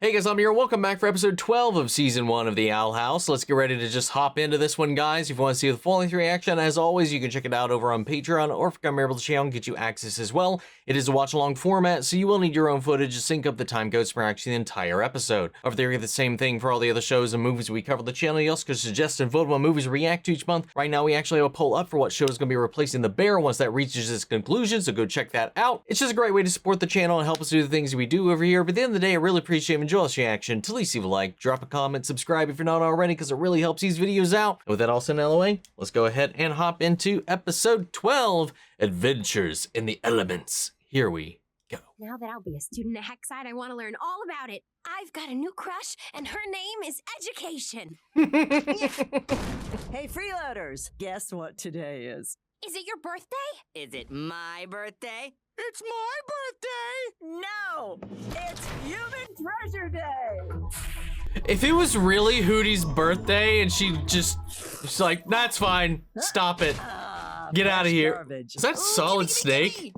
Hey guys, I'm here. Welcome back for episode 12 of season 1 of the Owl House. Let's get ready to just hop into this one, guys. If you want to see the full length reaction, as always, you can check it out over on Patreon, or if you become a member of the channel, get you access as well. It is a watch-along format, so you will need your own footage to sync up the time codes for actually the entire episode. Over there, you get the same thing for all the other shows and movies we cover on the channel. You also can suggest and vote on what movies we react to each month. Right now, we actually have a poll up for what show is going to be replacing the bear once that reaches its conclusion, so go check that out. It's just a great way to support the channel and help us do the things we do over here. But at the end of the day, I really appreciate and enjoy this reaction. To least leave a like, drop a comment, subscribe if you're not already, because it really helps these videos out. And with that all said and LOA, let's go ahead and hop into episode 12, Adventures in the Elements. Here we go. Now that I'll be a student at Hexside, I want to learn all about it. I've got a new crush, and her name is Education. Hey, freeloaders, guess what today is? Is it your birthday? Is it my birthday? It's my birthday! No! It's Human Treasure Day! If it was really Hootie's birthday and she's like, that's fine, stop it, get out of here. Garbage. Is that solid snake?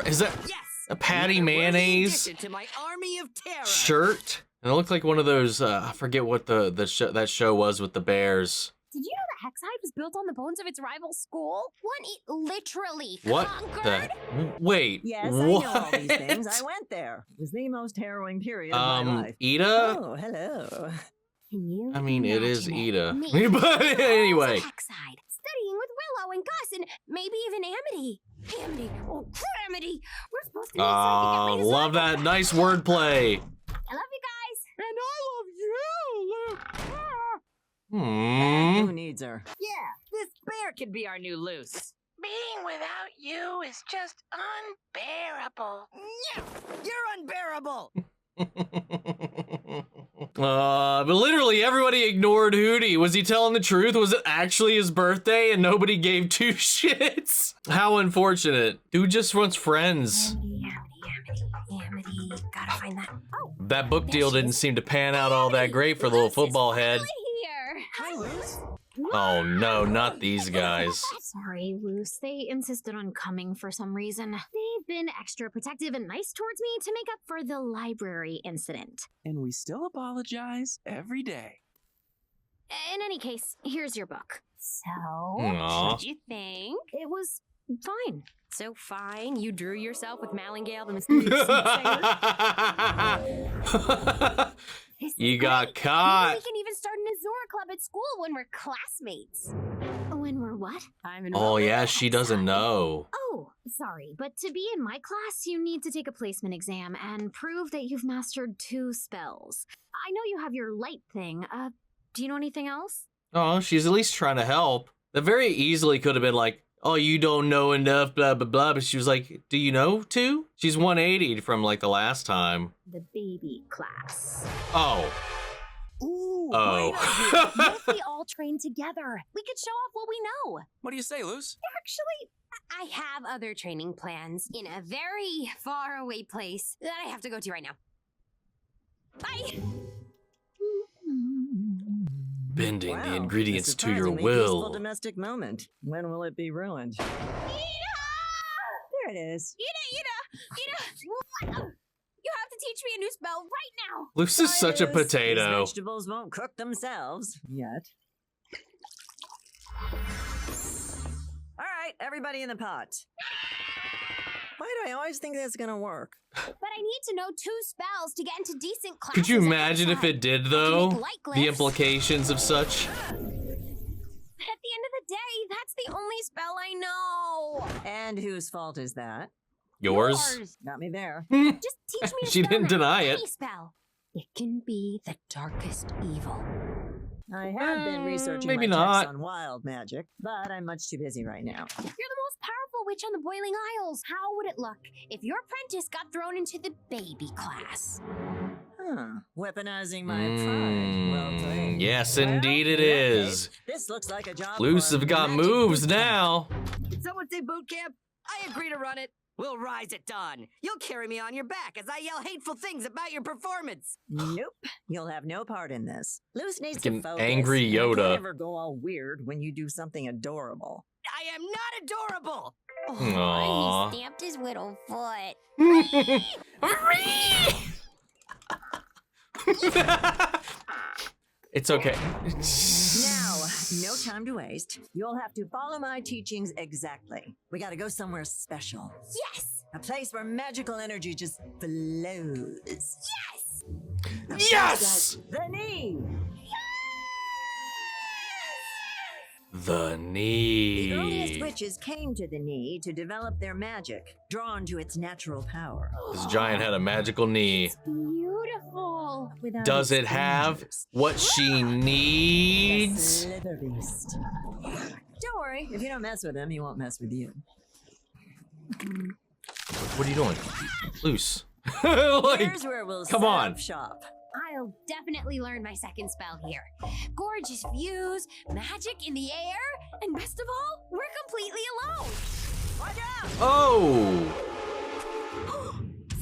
Is that Yes! a patty You're worthy mayonnaise addition to my army of terror. shirt? And it looked like one of those, I forget what that show was with the bears. Did you know that Hexside was built on the bones of its rival school? One it literally What conquered? Wait, Yes, what? I know all these things. I went there. It was the most harrowing period of my life. Ida? Oh, hello. Can you I mean, it is imagine Ida. me But anyway. at Hexside, studying with Willow and Gus and maybe even Amity. Amity, oh Amity, we're supposed to be excited to get Love that. Nice wordplay. I love you guys. And I love you, Luke. Hmm. Who needs her? Yeah, this bear could be our new Loose. Being without you is just unbearable. Yeah, you're unbearable. But literally everybody ignored Hootie. Was he telling the truth? Was it actually his birthday and nobody gave two shits? How unfortunate. Dude just wants friends. Amity, gotta find that. Oh, That book deal didn't seem to pan out all that great for the little football head. here. Hi, Luce. Oh no, not these guys. Sorry, Luce. They insisted on coming for some reason. They've been extra protective and nice towards me to make up for the library incident. And we still apologize every day. In any case, here's your book. So, Aw. what'd you think? It was fine. So fine, you drew yourself with Malingale, the mysterious soothsayer? You got Maybe caught. we can even start an Azura club at school when we're classmates. When we're what? Oh yeah, she doesn't know. Oh, sorry, but to be in my class, you need to take a placement exam and prove that you've mastered 2 spells. I know you have your light thing. Do you know anything else? Oh, she's at least trying to help. That very easily could have been like, oh, you don't know enough, blah, blah, blah. But she was like, do you know 2? She's 180 from like the last time. The baby class. Oh. Ooh, Oh. What if we all train together? We could show off what we know. What do you say, Luce? Actually, I have other training plans in a very far away place that I have to go to right now. Bye. Bending the ingredients a to your surprisingly peaceful will. domestic moment. When will it be ruined? There it is. Ida! You have to teach me a new spell right now. Luce is such a Cyrus, potato. These vegetables won't cook themselves yet. All right, everybody in the pot. Why do I always think that's gonna work? But I need to know 2 spells to get into decent classes. Could you at imagine if Hexside. it did I though? can make light The glyphs. implications of such. But at the end of the day, that's the only spell I know. And whose fault is that? Yours? Got me there. Just teach me a She spell didn't now. deny it. Any spell. It can be the darkest evil. I have been researching maybe my not. texts on wild magic, but I'm much too busy right now. You're the most powerful witch on the Boiling Isles. How would it look if your apprentice got thrown into the baby class? Huh. Weaponizing my pride. Well played. Yes, Well, indeed it in that is. case, This looks like a job. Luce for have got magic moves boot camp. now. Did someone say boot camp? I agree to run it. We'll rise at dawn. You'll carry me on your back as I yell hateful things about your performance. Nope. You'll have no part in this. Luce needs Fucking to focus. angry You Yoda. can't ever go all weird when you do something adorable. I am not adorable. Aww. He stamped his little foot. It's okay. Now, no time to waste. You'll have to follow my teachings exactly. We gotta go somewhere special. Yes! A place where magical energy just flows. Yes! Yes! The knee! The The earliest knee. witches came to the knee to develop their magic, drawn to its natural power. This giant had a magical knee. Beautiful! Without Does its it have fingers. what she The needs? Slither Beast. Don't worry, if you don't mess with him, he won't mess with you. What are you doing? Loose. Like, Here's where we'll come set on. up shop. I'll definitely learn my second spell here. Gorgeous views, magic in the air, and best of all, we're completely alone. Watch out! oh.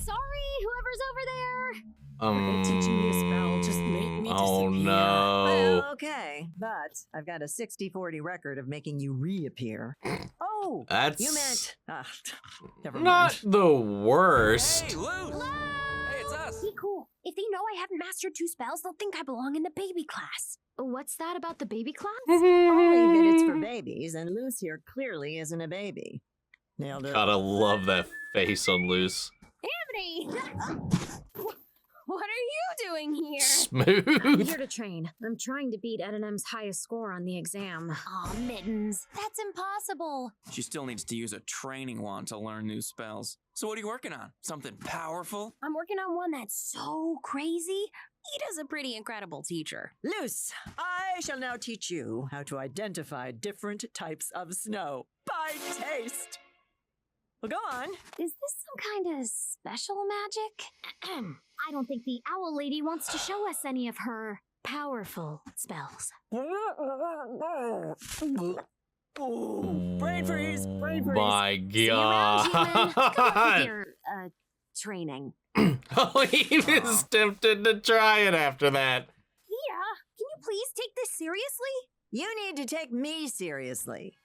Sorry, whoever's over there. Teaching you a spell just made me Oh disappear. no. Well, okay, but I've got a 60-40 record of making you reappear. Oh, That's you meant... never mind. not the worst. Hey, Luz! Hey, it's us. Be cool. If they know I haven't mastered 2 spells, they'll think I belong in the baby class. What's that about the baby class? Only that it's for babies, and Luce here clearly isn't a baby. Nailed it. Gotta love that face on Loose. What are you doing here? Smooth. Here to train. I'm trying to beat Ednam's highest score on the exam. Aw, Mittens. That's impossible. She still needs to use a training wand to learn new spells. So what are you working on? Something powerful? I'm working on one that's so crazy. Ida's a pretty incredible teacher. Luce, I shall now teach you how to identify different types of snow by taste. Well, go on. Is this some kind of special magic? I don't think the owl lady wants to show us any of her powerful spells. Brain freeze! Brain freeze! My See you around, human. Good luck with God. your, training. Oh, he was tempted to try it after that. Ida, can you please take this seriously? You need to take me seriously.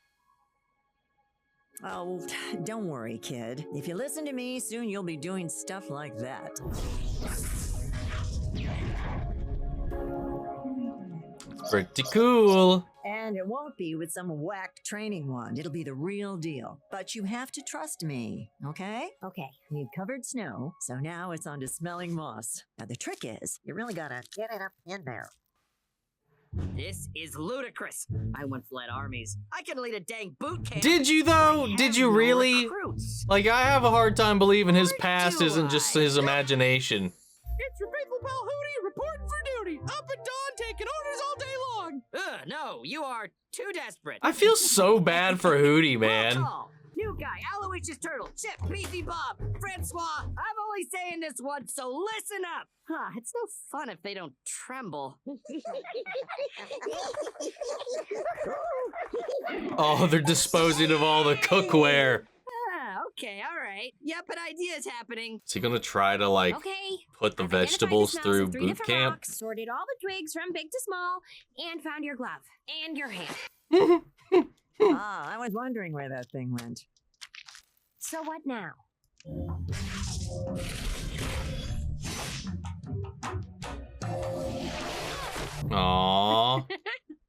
Oh, don't worry, kid. If you listen to me, soon you'll be doing stuff like that. Pretty cool. And it won't be with some whacked training wand. It'll be the real deal. But you have to trust me, okay? Okay. We've covered snow, so now it's on to smelling moss. Now the trick is, you really gotta get it up in there. This is ludicrous. I once led armies. I can lead a dang boot camp. Did you though? I Did have you no really? recruits. Like, I have a hard time believing his Or past do isn't just I? his imagination. It's your faithful pal Hootie reporting for duty. Up at dawn, taking orders all day long. Ugh, no, you are too desperate. I feel so bad for Hootie, Roll man. call. New guy, Aloysius Turtle, Chip, Beefy Bob, Francois. I'm only saying this once, so listen up. Huh, it's no fun if they don't tremble. Oh, they're disposing of all the cookware. Okay, all right. Yep, an idea's happening. Is he gonna try to, like, Okay. put the I've identified vegetables smells through of 3 boot different camp? rocks, sorted all the twigs from big to small, and found your glove and your hand. I was wondering where that thing went. So what now? Aww,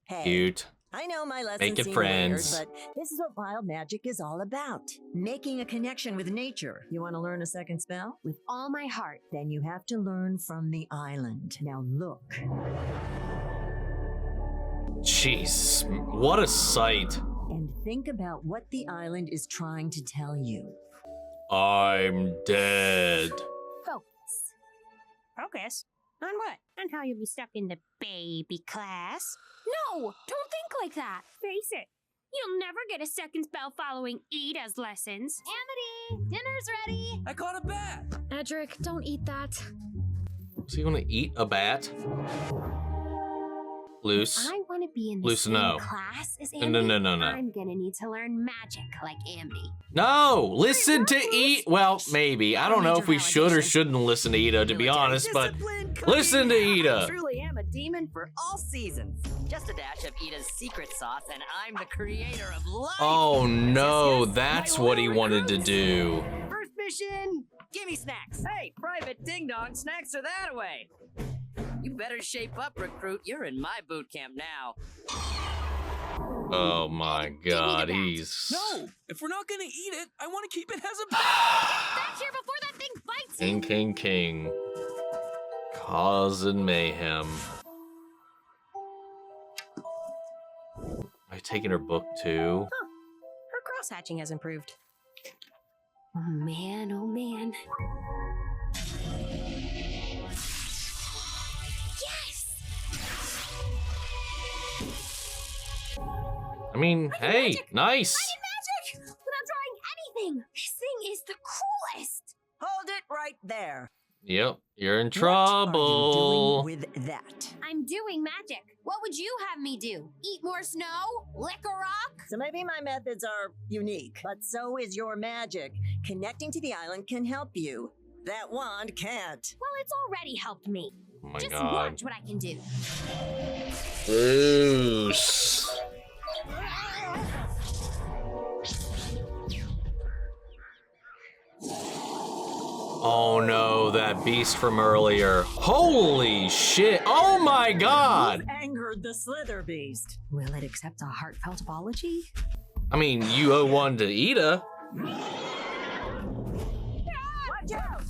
Hey, cute. I know my lessons Making seem friends. weird, but this is what wild magic is all about. Making a connection with nature. You want to learn a second spell? With all my heart. Then you have to learn from the island. Now look. Jeez, what a sight. And think about what the island is trying to tell you. I'm dead. Focus. Focus? On what? On how you'll be stuck in the baby class? No! Don't think like that! Face it! You'll never get a second spell following Ida's lessons. Amity! Dinner's ready! I caught a bat. Edric, don't eat that. Is he gonna eat a bat? Loose. I want to be in the Loose, same no. class as No, Amity. no. I'm gonna need to learn magic like Amity. No, listen to Marcus. eat. Well, maybe. I don't know if we should or shouldn't listen to Ida, to be Military honest, but discipline, cooking. listen to I Ida. truly am a demon for all seasons. Just a dash of Ida's secret sauce, and I'm the creator of life. Oh no, Yes, yes, that's my what he loyal wanted to recruits. do. First mission, gimme snacks. Hey, Private Ding Dong, snacks are that way. better shape up, recruit. You're in my boot camp now. Oh my God, that. he's No, if we're not gonna eat it, I want to keep it as a pet. Back here before that thing bites you! King, causing mayhem. Are you taking her book too? Her cross hatching has improved. Oh man, oh man. Yes! I mean, hey, magic. nice. Magic! Without drawing anything! This thing is the coolest! Hold it right there. Yep, you're in What are trouble. you doing with that? I'm doing magic. What would you have me do? Eat more snow? Lick a rock? So maybe my methods are unique, but so is your magic. Connecting to the island can help you. That wand can't. Well, it's already helped me. Oh my Just God. watch what I can do. Bruce. Oh no, that beast from earlier. Holy shit. Oh my God. You've angered the Slither Beast. Will it accept a heartfelt apology? I mean, you owe one to Ida. Watch out!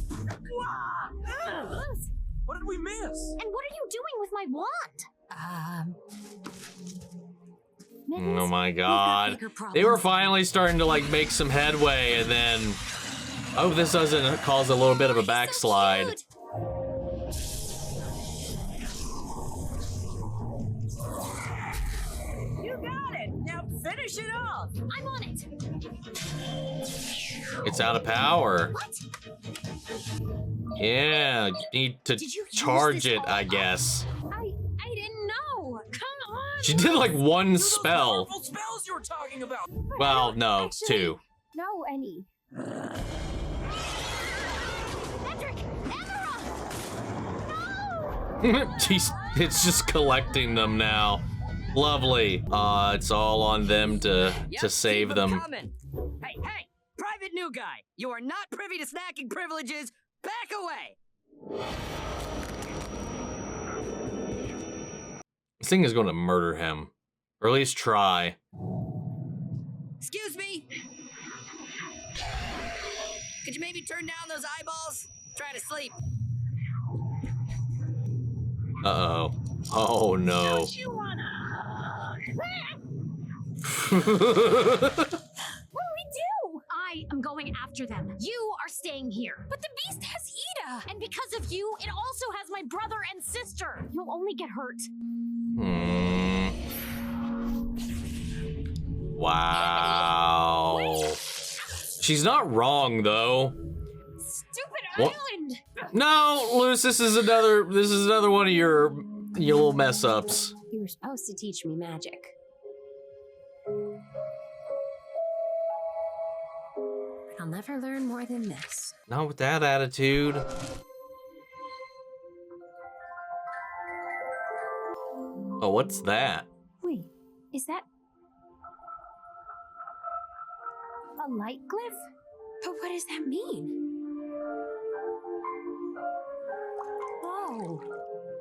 What did we miss? And what are you doing with my wand? Oh my We've got God. bigger They were problems. finally starting to like make some headway, and then I hope this doesn't cause a little bit of a backslide. So cute. You got it! Now finish it off! I'm on it. It's out of power. What? Yeah, you need to Did you use charge this it, all I up? guess. I didn't know. Come on. She did like one Those spell. powerful spells you were talking about. Well, no, Actually, two. No, any. Patrick! Emerald! No! It's just collecting them now. Lovely. It's all on them to Yep, save keep them. coming. Hey, private new guy. You are not privy to snacking privileges. Back away. This thing is going to murder him, or at least try. Excuse me. Could you maybe turn down those eyeballs? Try to sleep. Uh-oh. Oh no. Don't you wanna? What do we do? I am going after them. You are staying here. But the beast has Ida. And because of you, it also has my brother and sister. You'll only get hurt. Wow. She's not wrong though. Stupid What? island. No, Luce, this is another one of your little mess ups. You were supposed to teach me magic. I'll never learn more than this. Not with that attitude. Oh, what's that? Wait, is that a light glyph? But what does that mean? Oh,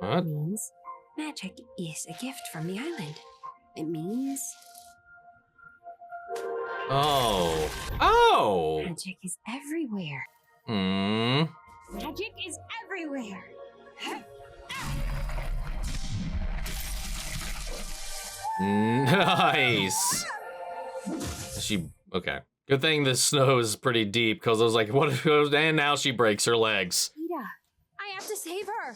What? it means magic is a gift from the island. It means Oh. Oh. magic is everywhere. Magic is everywhere. Nice. Okay. Good thing the snow is pretty deep, because I was like, what if it goes, and now she breaks her legs. Ida, I have to save her.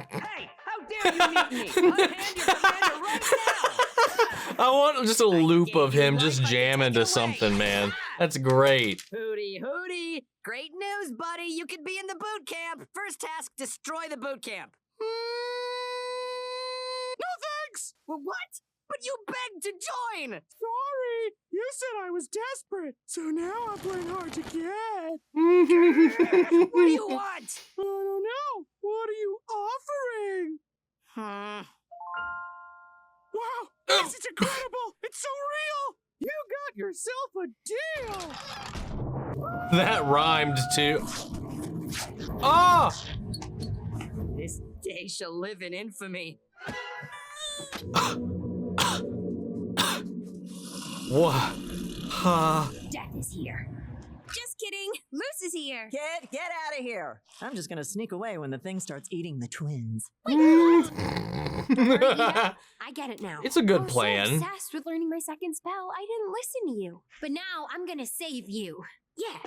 Hey, how dare you meet me? Unhand your commander right now. I want just a loop of him just jamming to something, man. That's great. Hooty, hooty. Great news, buddy. You can be in the boot camp. First task, destroy the boot camp. No thanks! Well, what? But you begged to join. Sorry! You said I was desperate, so now I'm playing hard to get. What do you want? I don't know. What are you offering? Wow, this is incredible! It's so real! You got yourself a deal! That rhymed too. Ah! This day shall live in infamy. What? Death is here. Just kidding. Luce is here. Get out of here. I'm just gonna sneak away when the thing starts eating the twins. I get it now. It's a good I was plan. So obsessed with learning my second spell, I didn't listen to you. But now I'm gonna save you. Yeah.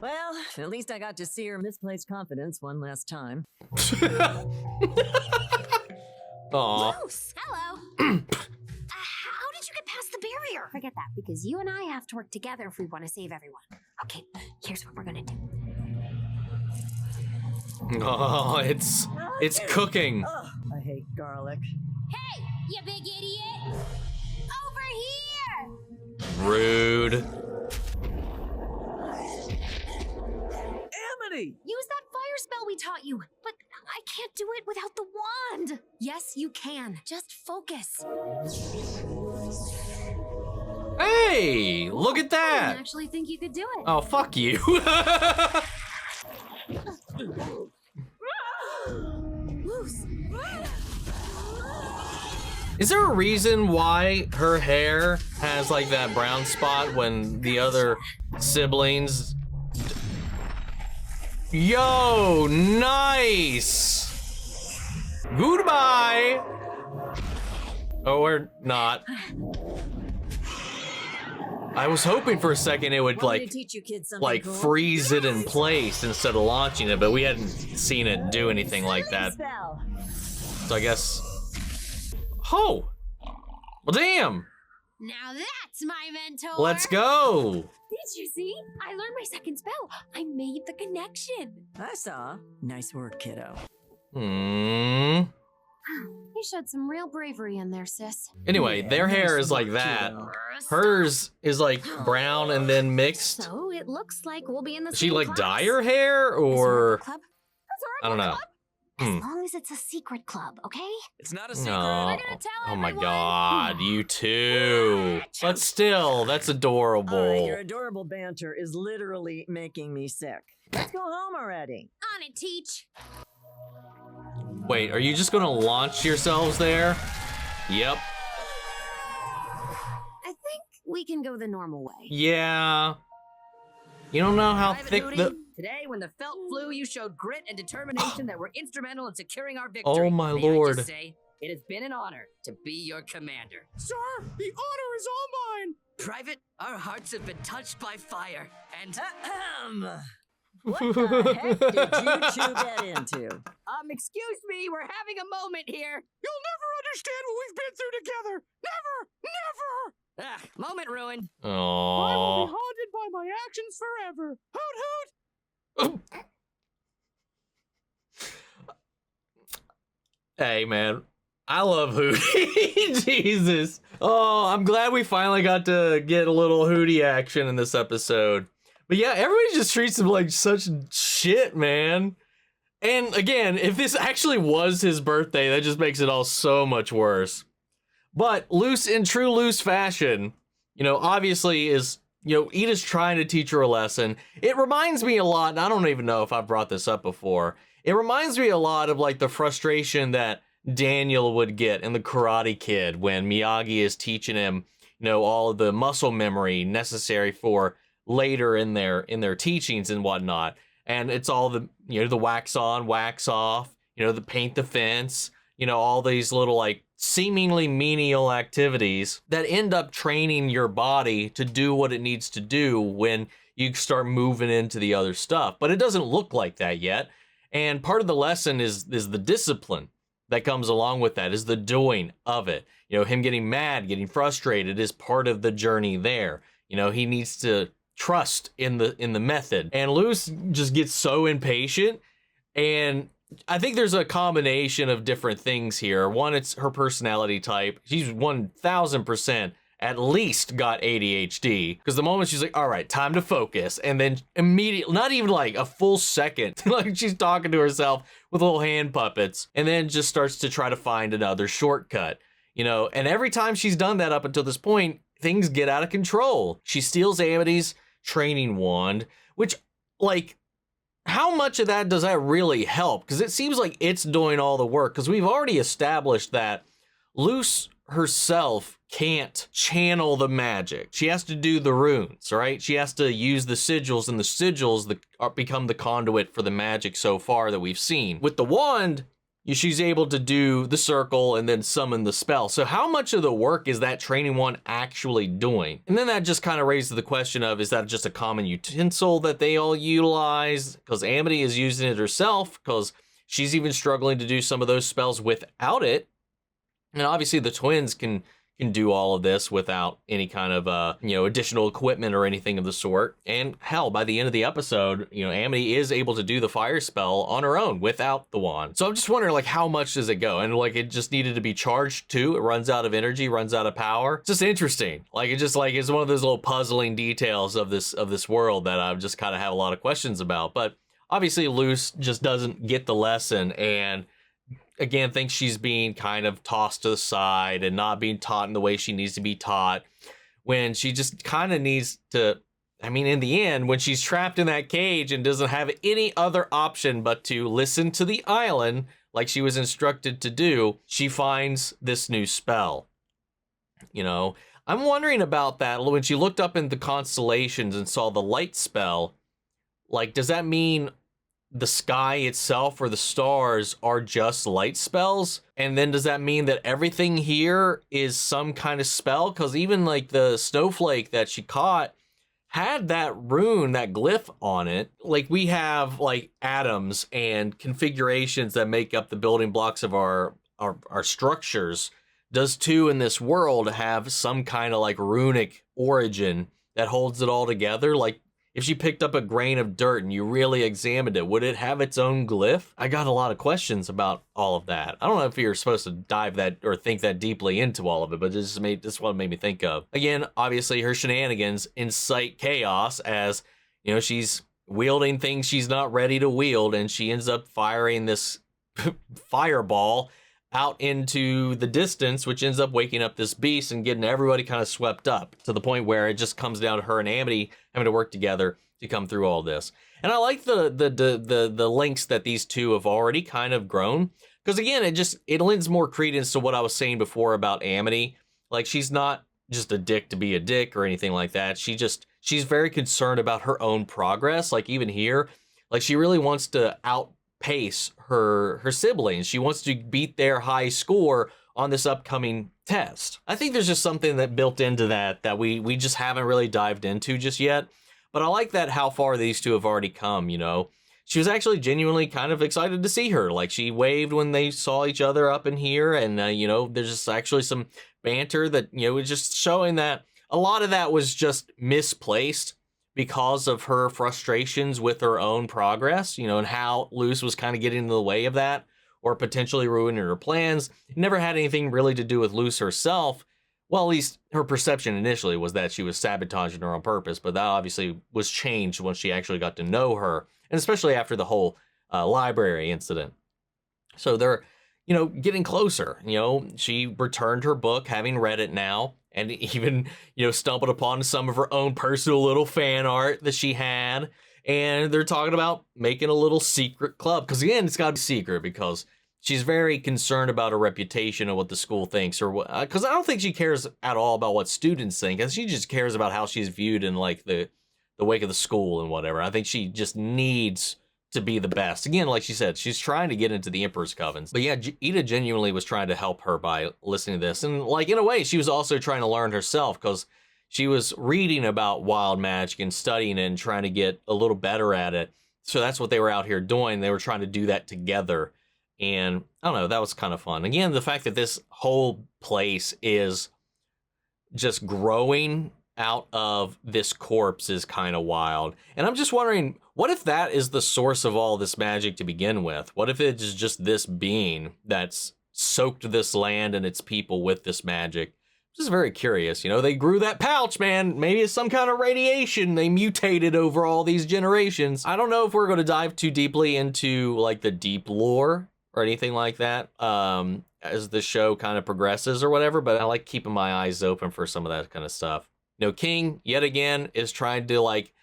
Well, at least I got to see her misplaced confidence one last time. Aw. Luce, hello. How did you get past the barrier? Forget that, because you and I have to work together if we want to save everyone. Okay, here's what we're gonna do. Oh, it's cooking. Ugh, I hate garlic. Hey, you big idiot! Over here! Rude. Amity! Use that fire spell we taught you, but I can't do it without the wand. Yes, you can. Just focus. Hey, look at I that. didn't actually think you could do it. Oh, fuck you. Luce. Is there a reason why her hair has like that brown spot when the other siblings? Yo, nice. Goodbye. Oh, or not. I was hoping for a second it would Want me to like teach you kids something like cool? freeze it in place instead of launching it, but we hadn't seen it do anything like that. Spell. So I guess. Oh, well, damn. Now that's my mentor. Let's go. Did you see? I learned my second spell. I made the connection. I saw. Nice work, kiddo. Hmm. You showed some real bravery in there, sis. Anyway, Yeah, their hair nice is like work, that. kiddo. Hers is like brown and then mixed. So it looks like we'll be in the Does she same like class. dye her hair Is there a or club? I don't know. As Hmm. long as it's a secret club, okay? It's not a secret. No. We're gonna tell Oh my everyone. god, you too. But still, that's All right, adorable. your adorable banter is literally making me sick. Let's go home already. On it, Teach. Wait, are you just gonna launch yourselves there? Yep. I think we can go the normal way. Yeah. You don't know how Private thick Hootie, the. Today, when the felt flew, you showed grit and determination that were instrumental in securing our victory. Oh my May I lord. just say, it has been an honor to be your commander. Sir, the honor is all mine. Private, our hearts have been touched by fire, and Ahem. What the heck did you two get into? excuse me, we're having a moment here. You'll never understand what we've been through together. Never, never. Ah, moment ruined. I will Aww. be haunted by my actions forever. Hoot hoot. Hey man, I love Hootie. Jesus. Oh, I'm glad we finally got to get a little Hootie action in this episode. But yeah, everybody just treats him like such shit, man. And again, if this actually was his birthday, that just makes it all so much worse. But Luce, in true Luce fashion, obviously is, Edith's trying to teach her a lesson. It reminds me a lot, and I don't even know if I've brought this up before. It reminds me a lot of like the frustration that Daniel would get in The Karate Kid when Miyagi is teaching him, all of the muscle memory necessary for later in their teachings and whatnot. And it's all the, the wax on, wax off, the paint the fence, all these little like seemingly menial activities that end up training your body to do what it needs to do when you start moving into the other stuff. But it doesn't look like that yet. And part of the lesson is the discipline that comes along with that, is the doing of it. Him getting mad, getting frustrated is part of the journey there. He needs to trust in the method. And Luce just gets so impatient, and I think there's a combination of different things here. One, it's her personality type. She's 1000% at least got ADHD, because the moment she's like, all right, time to focus, and then immediately, not even like a full second, like she's talking to herself with little hand puppets, and then just starts to try to find another shortcut, and every time she's done that up until this point, things get out of control. She steals Amity's training wand, which, like, how much of that does that really help? Because it seems like it's doing all the work, because we've already established that Luce herself can't channel the magic. She has to do the runes, right? She has to use the sigils, and the sigils become the conduit for the magic so far that we've seen. With the wand, she's able to do the circle and then summon the spell. So how much of the work is that training wand actually doing? And then that just kind of raises the question of, is that just a common utensil that they all utilize? Because Amity is using it herself, because she's even struggling to do some of those spells without it. And obviously the twins can do all of this without any kind of additional equipment or anything of the sort. And hell, by the end of the episode, Amity is able to do the fire spell on her own without the wand. So I'm just wondering, like, how much does it go? And like, it just needed to be charged too. It runs out of energy, runs out of power. It's just interesting. Like, it's one of those little puzzling details of this world that I just kind of have a lot of questions about. But obviously Luce just doesn't get the lesson, and again, thinks she's being kind of tossed to the side and not being taught in the way she needs to be taught, when she just kind of needs to, in the end, when she's trapped in that cage and doesn't have any other option but to listen to the island like she was instructed to do, she finds this new spell. I'm wondering about that. When she looked up in the constellations and saw the light spell, like, does that mean the sky itself or the stars are just light spells? And then does that mean that everything here is some kind of spell? Because even like the snowflake that she caught had that rune, that glyph on it. Like, we have like atoms and configurations that make up the building blocks of our structures. Does too in this world have some kind of like runic origin that holds it all together? Like, if she picked up a grain of dirt and you really examined it, would it have its own glyph? I got a lot of questions about all of that. I don't know if you're supposed to dive that or think that deeply into all of it, but this one made me think of. Again, obviously her shenanigans incite chaos, as she's wielding things she's not ready to wield, and she ends up firing this fireball out into the distance, which ends up waking up this beast and getting everybody kind of swept up, to the point where it just comes down to her and Amity having to work together to come through all this. And I like the links that these two have already kind of grown, because again, it lends more credence to what I was saying before about Amity. Like, she's not just a dick to be a dick or anything like that. She's very concerned about her own progress. Like, even here, like, she really wants to outpace her siblings. She wants to beat their high score on this upcoming test. I think there's just something that built into that we just haven't really dived into just yet. But I like that how far these two have already come. She was actually genuinely kind of excited to see her. Like, she waved when they saw each other up in here, and there's just actually some banter that was just showing that a lot of that was just misplaced because of her frustrations with her own progress, and how Luce was kind of getting in the way of that, or potentially ruining her plans. It never had anything really to do with Luce herself. Well, at least her perception initially was that she was sabotaging her on purpose, but that obviously was changed once she actually got to know her, and especially after the whole library incident. So they're, getting closer. She returned her book, having read it now, and even, stumbled upon some of her own personal little fan art that she had. And they're talking about making a little secret club. Because again, it's got to be secret, because she's very concerned about her reputation and what the school thinks. Or because I don't think she cares at all about what students think. And she just cares about how she's viewed in like the wake of the school and whatever. I think she just needs to be the best. Again, like she said, she's trying to get into the Emperor's Covens. But yeah, Ida genuinely was trying to help her by listening to this. And like, in a way, she was also trying to learn herself, because she was reading about wild magic and studying it and trying to get a little better at it. So that's what they were out here doing. They were trying to do that together. And I don't know, that was kind of fun. Again, the fact that this whole place is just growing out of this corpse is kind of wild. And I'm just wondering, what if that is the source of all this magic to begin with? What if it's just this being that's soaked this land and its people with this magic? Just very curious. They grew that pouch, man. Maybe it's some kind of radiation. They mutated over all these generations. I don't know if we're going to dive too deeply into like the deep lore or anything like that as the show kind of progresses or whatever, but I like keeping my eyes open for some of that kind of stuff. King, yet again, is trying to like,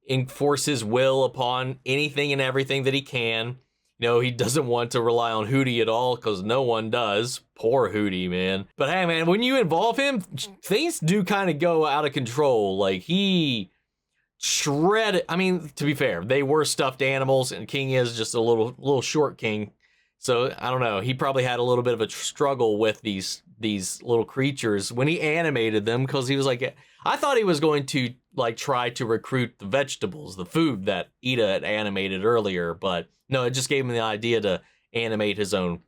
enforce his will upon anything and everything that he can. You know, he doesn't want to rely on Hootie at all because no one does. Poor Hootie, man. But hey, man, when you involve him, things do kind of go out of control. Like, he shredded. I mean, to be fair, they were stuffed animals, and King is just a little short king. So I don't know. He probably had a little bit of a struggle with these little creatures when he animated them, because he was like, I thought he was going to like try to recruit the vegetables, the food that Ida had animated earlier, but no, it just gave him the idea to animate his own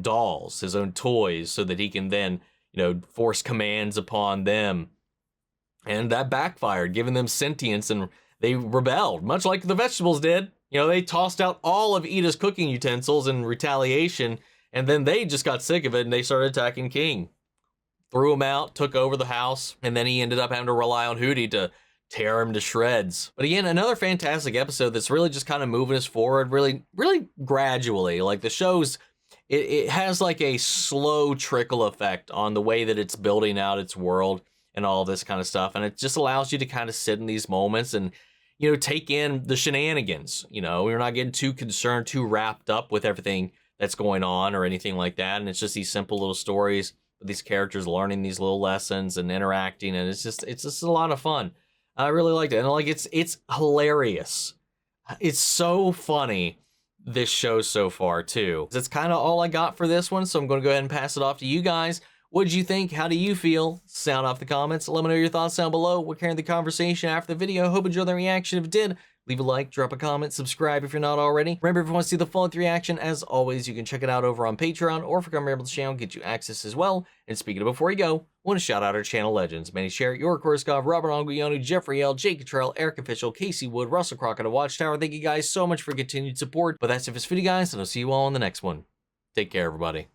dolls, his own toys, so that he can then, you know, force commands upon them. And that backfired, giving them sentience, and they rebelled, much like the vegetables did. You know, they tossed out all of Ida's cooking utensils in retaliation, and then they just got sick of it, and they started attacking King. Threw him out, took over the house, and then he ended up having to rely on Hootie to tear him to shreds. But again, another fantastic episode that's really just kind of moving us forward, really gradually. Like, the show's, it has like a slow trickle effect on the way that it's building out its world and all this kind of stuff. And it just allows you to kind of sit in these moments and, you know, take in the shenanigans. You know, we're not getting too concerned, too wrapped up with everything that's going on or anything like that. And it's just these simple little stories with these characters learning these little lessons and interacting. And it's just a lot of fun. I really liked it. And like, it's hilarious. It's so funny, this show so far too. That's kind of all I got for this one. So I'm going to go ahead and pass it off to you guys. What did you think? How do you feel? Sound off the comments. Let me know your thoughts down below. We're carrying the conversation after the video. Hope you enjoyed the reaction. If you did, leave a like, drop a comment, subscribe if you're not already. Remember, if you want to see the full reaction, as always, you can check it out over on Patreon, or if you come here to the channel, get you access as well. And speaking of before you go, I want to shout out our channel legends: Manny Sherritt, York Korskov, Robert Anguiano, Jeffrey L, Jake Cottrell, Eric Official, Casey Wood, Russell Crockett of Watchtower. Thank you guys so much for continued support. But that's it for this video, guys, and I'll see you all in the next one. Take care, everybody.